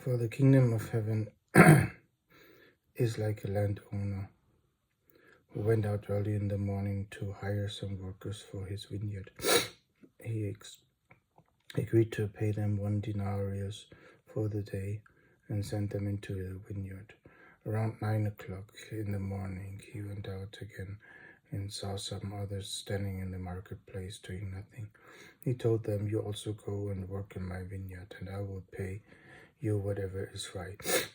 For the kingdom of heaven is like a landowner who went out early in the morning to hire some workers for his vineyard. He agreed to pay them 1 denarius for the day and sent them into the vineyard. Around 9 o'clock in the morning, he went out again and saw some others standing in the marketplace doing nothing. He told them, "You also go and work in my vineyard, and I will pay you whatever is right."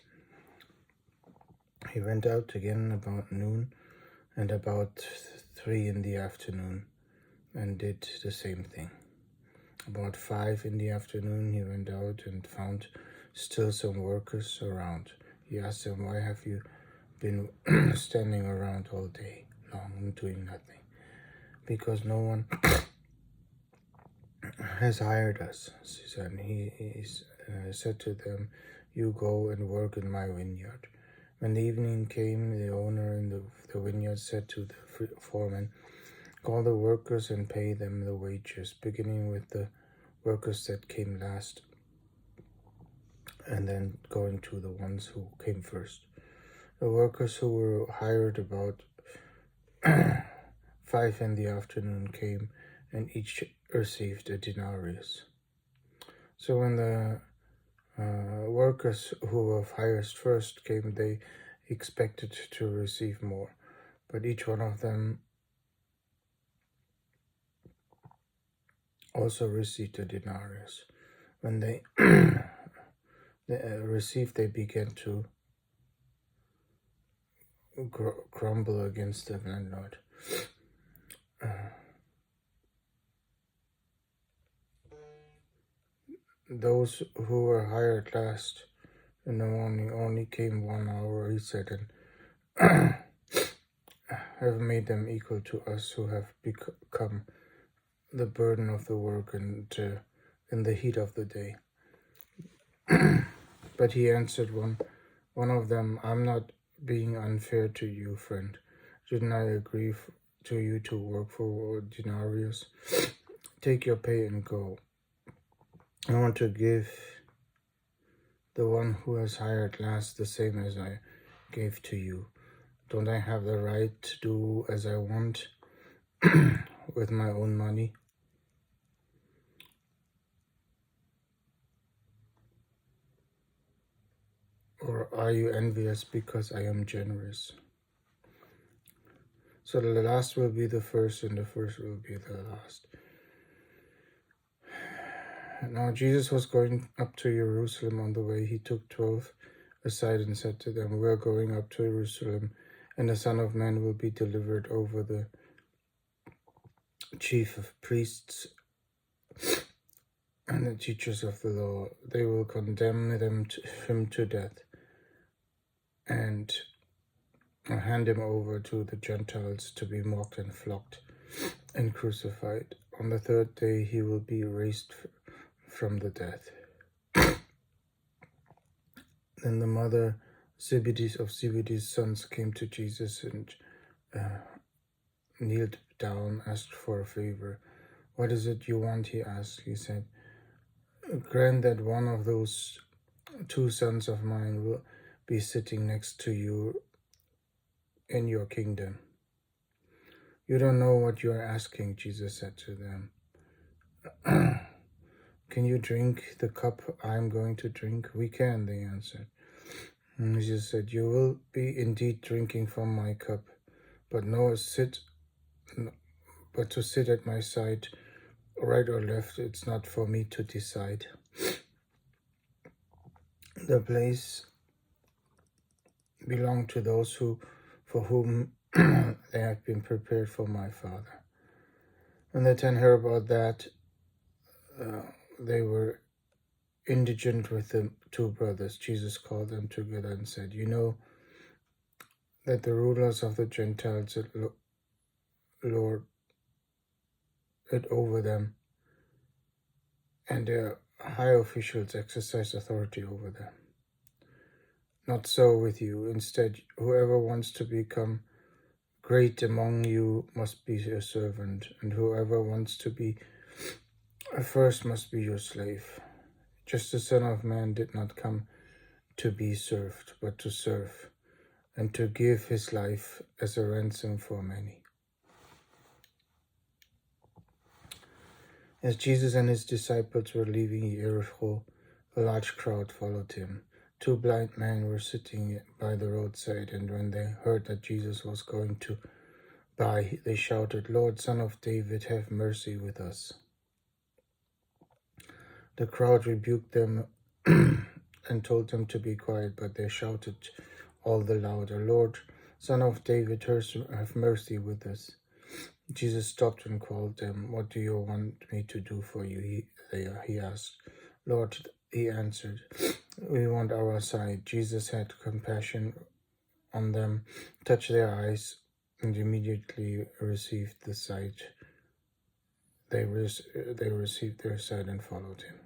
He went out again about noon and about 3 in the afternoon and did the same thing. About 5 in the afternoon he went out and found still some workers around. He asked them, "Why have you been standing around all day long and doing nothing?" "Because no one has hired us," she said. He said to them, "You go and work in my vineyard." When the evening came, the owner in the vineyard said to the foreman, "Call the workers and pay them the wages, beginning with the workers that came last and then going to the ones who came first." The workers who were hired about 5 in the afternoon came, and each received a denarius. So when the workers who were hired first came, they expected to receive more, but each one of them also received a denarius. When they received, they began to grumble against the landlord. Those who were hired last in the morning only came 1 hour, he said, and have made them equal to us who have become the burden of the work and in the heat of the day. But he answered one of them, "I'm not being unfair to you, friend. Didn't I agree to you to work for denarius? Take your pay and go. I want to give the one who has hired last the same as I gave to you. Don't I have the right to do as I want with my own money?" Or are you envious because I am generous? So the last will be the first, and the first will be the last. Now Jesus was going up to Jerusalem. On the way he took 12 aside and said to them, "We are going up to Jerusalem, and the Son of Man will be delivered over the chief of priests and the teachers of the law. They will condemn him to death and hand him over to the Gentiles to be mocked and flogged and crucified. On the 3rd day he will be raised from the dead." Then the mother of Zebedee's sons came to Jesus and kneeled down, asked for a favor. "What is it you want?" he asked. He said, "Grant that one of those 2 sons of mine will be sitting next to you in your kingdom." "You don't know what you are asking," Jesus said to them. "Can you drink the cup I am going to drink?" "We can," they answered. And Jesus said, "You will be indeed drinking from my cup, but to sit at my side, right or left, it's not for me to decide. The place belongs to those for whom they have been prepared for my Father." When the 10 heard about that, they were indigent with the 2 brothers. Jesus called them together and said, "You know that the rulers of the Gentiles lord it over them, and their high officials exercise authority over them. Not so with you. Instead, whoever wants to become great among you must be a servant, and whoever wants to be first must be your slave. Just the Son of Man did not come to be served, but to serve, and to give his life as a ransom for many. As Jesus and his disciples were leaving Jericho, a large crowd followed him. 2 blind men were sitting by the roadside, and when they heard that Jesus was going to by, they shouted, "Lord, Son of David, have mercy with us." The crowd rebuked them and told them to be quiet, but they shouted all the louder, "Lord, Son of David, have mercy with us." Jesus stopped and called them. "What do you want me to do for you?" He asked. "Lord," he answered, "we want our sight." Jesus had compassion on them, touched their eyes, and immediately received the sight. They received their sight and followed him.